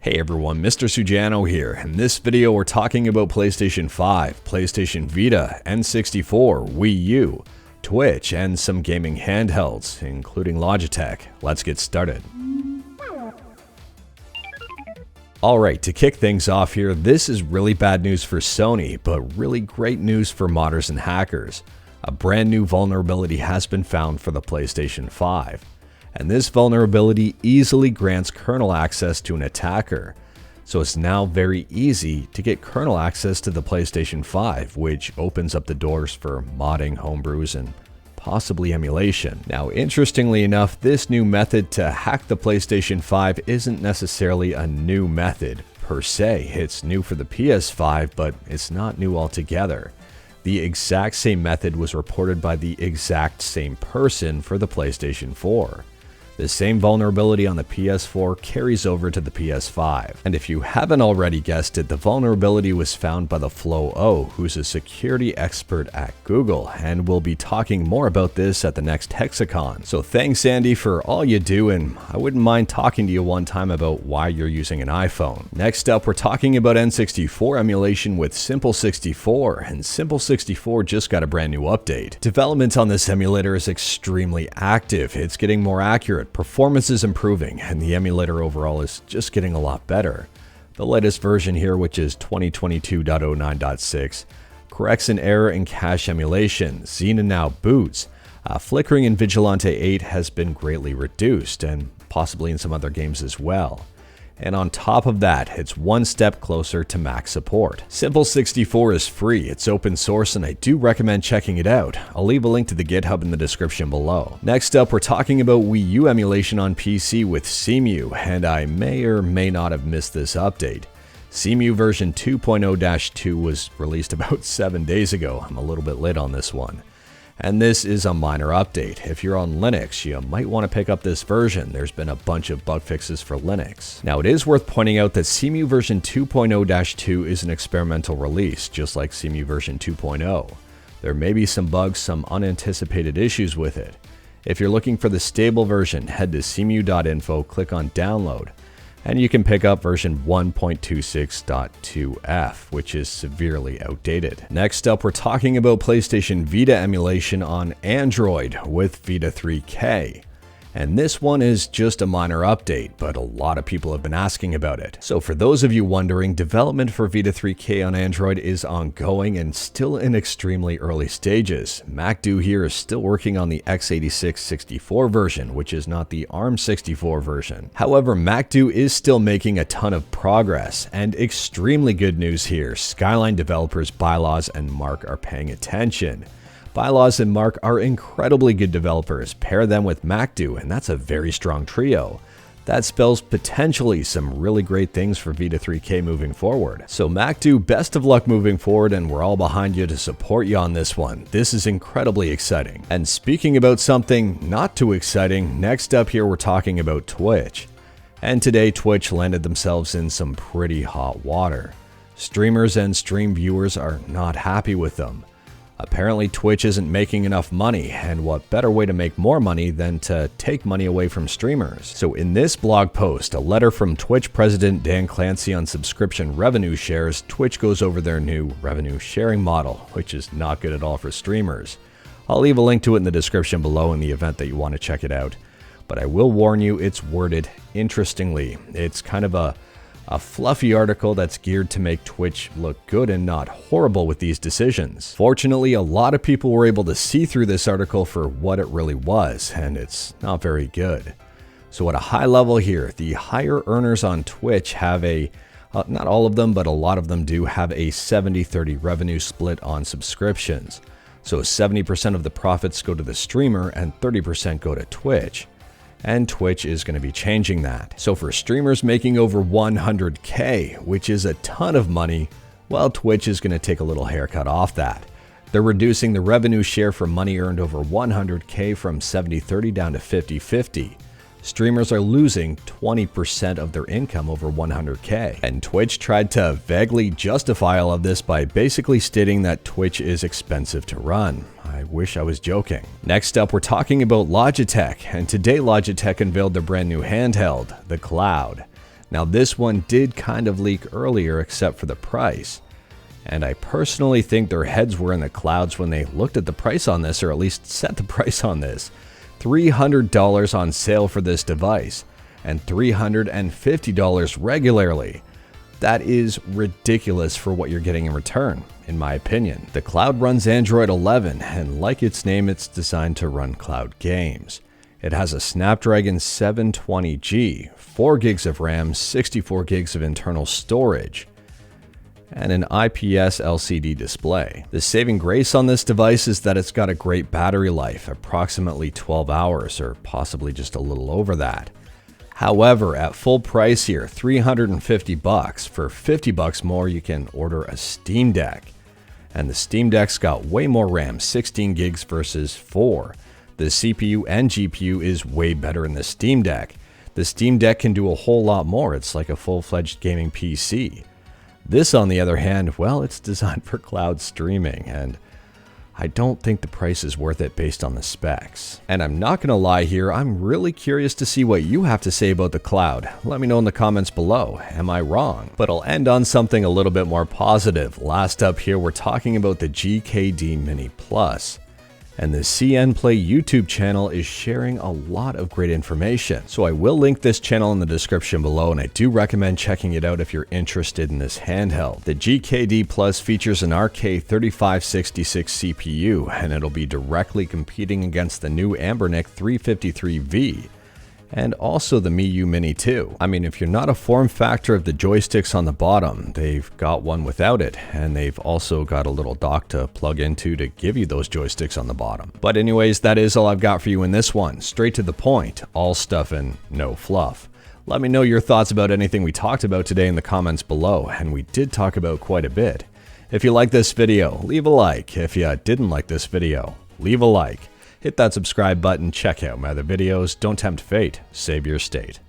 Hey everyone, Mr. Sujano here. In this video we're talking about PlayStation 5, PlayStation Vita, N64, Wii U, Twitch, and some gaming handhelds, including Logitech. Let's get started. Alright, to kick things off here, this is really bad news for Sony, but really great news for modders and hackers. A brand new vulnerability has been found for the PlayStation 5. And this vulnerability easily grants kernel access to an attacker. So it's now very easy to get kernel access to the PlayStation 5, which opens up the doors for modding, homebrews, and possibly emulation. Now, interestingly enough, this new method to hack the PlayStation 5 isn't necessarily a new method per se. It's new for the PS5, but it's not new altogether. The exact same method was reported by the exact same person for the PlayStation 4. The same vulnerability on the PS4 carries over to the PS5. And if you haven't already guessed it, the vulnerability was found by the Flo, who's a security expert at Google, and we'll be talking more about this at the next Hexacon. So thanks Andy for all you do, and I wouldn't mind talking to you one time about why you're using an iPhone. Next up, we're talking about N64 emulation with Simple64, and Simple64 just got a brand new update. Development on this emulator is extremely active. It's getting more accurate. Performance is improving, and the emulator overall is just getting a lot better. The latest version here, which is 2022.09.6, corrects an error in cache emulation. Xena now boots. Flickering in Vigilante 8 has been greatly reduced, and possibly in some other games as well. And on top of that, it's one step closer to max support. Simple64 is free, it's open source, and I do recommend checking it out. I'll leave a link to the GitHub in the description below. Next up, we're talking about Wii U emulation on PC with CEMU, and I may or may not have missed this update. CEMU version 2.0-2 was released about 7 days ago. I'm a little bit late on this one. And this is a minor update. If you're on Linux, you might want to pick up this version. There's been a bunch of bug fixes for Linux. Now, it is worth pointing out that CEMU version 2.0-2 is an experimental release, just like CEMU version 2.0. There may be some bugs, some unanticipated issues with it. If you're looking for the stable version, head to cemu.info, click on download, and you can pick up version 1.26.2f, which is severely outdated. Next up, we're talking about PlayStation Vita emulation on Android with Vita 3K. And this one is just a minor update, but a lot of people have been asking about it. So for those of you wondering, development for Vita 3K on Android is ongoing and still in extremely early stages. MacDo here is still working on the x86 64 version, which is not the ARM 64 version. However, MacDo is still making a ton of progress, and extremely good news here. Skyline developers Bylaws and Mark are paying attention. Bylaws and Mark are incredibly good developers. Pair them with MacDo, and that's a very strong trio. That spells potentially some really great things for Vita 3K moving forward. So MacDo, best of luck moving forward, and we're all behind you to support you on this one. This is incredibly exciting. And speaking about something not too exciting, next up here we're talking about Twitch. And today Twitch landed themselves in some pretty hot water. Streamers and stream viewers are not happy with them. Apparently Twitch isn't making enough money, and what better way to make more money than to take money away from streamers? So in this blog post, a letter from Twitch President Dan Clancy on subscription revenue shares, Twitch goes over their new revenue sharing model, which is not good at all for streamers. I'll leave a link to it in the description below in the event that you want to check it out. But I will warn you, it's worded interestingly. It's kind of a fluffy article that's geared to make Twitch look good and not horrible with these decisions. Fortunately, a lot of people were able to see through this article for what it really was, and it's not very good. So at a high level here, the higher earners on Twitch have not all of them, but a lot of them do have a 70-30 revenue split on subscriptions. So 70% of the profits go to the streamer and 30% go to Twitch. And Twitch is going to be changing that. So for streamers making over 100K, which is a ton of money, well, Twitch is going to take a little haircut off that. They're reducing the revenue share for money earned over 100K from 70-30 down to 50-50. Streamers are losing 20% of their income over 100K. And Twitch tried to vaguely justify all of this by basically stating that Twitch is expensive to run. I wish I was joking. Next up, we're talking about Logitech, and today Logitech unveiled their brand new handheld, the Cloud. Now this one did kind of leak earlier except for the price. And I personally think their heads were in the clouds when they looked at the price on this, or at least set the price on this. $300 on sale for this device, and $350 regularly. That is ridiculous for what you're getting in return, in my opinion. The cloud runs Android 11, and like its name, it's designed to run cloud games. It has a Snapdragon 720G, 4 gigs of RAM, 64 gigs of internal storage, and an IPS LCD display. The saving grace on this device is that it's got a great battery life, approximately 12 hours, or possibly just a little over that. However, at full price here, $350, for $50 more you can order a Steam Deck. And the Steam Deck's got way more RAM, 16 gigs versus 4. The CPU and GPU is way better in the Steam Deck. The Steam Deck can do a whole lot more, it's like a full-fledged gaming PC. This, on the other hand, well, it's designed for cloud streaming, and I don't think the price is worth it based on the specs. And I'm not gonna lie here, I'm really curious to see what you have to say about the cloud. Let me know in the comments below. Am I wrong? But I'll end on something a little bit more positive. Last up here, we're talking about the GKD Mini Plus. And the CN Play YouTube channel is sharing a lot of great information. So I will link this channel in the description below, and I do recommend checking it out if you're interested in this handheld. The GKD Plus features an RK3566 CPU, and it'll be directly competing against the new Anbernic 353V. And also the MiU Mini 2. I mean, if you're not a form factor of the joysticks on the bottom, they've got one without it, and they've also got a little dock to plug into to give you those joysticks on the bottom. But anyways, that is all I've got for you in this one. Straight to the point, all stuff and no fluff. Let me know your thoughts about anything we talked about today in the comments below, and we did talk about quite a bit. If you like this video, leave a like. If you didn't like this video, leave a like. Hit that subscribe button, check out my other videos, don't tempt fate, save your state.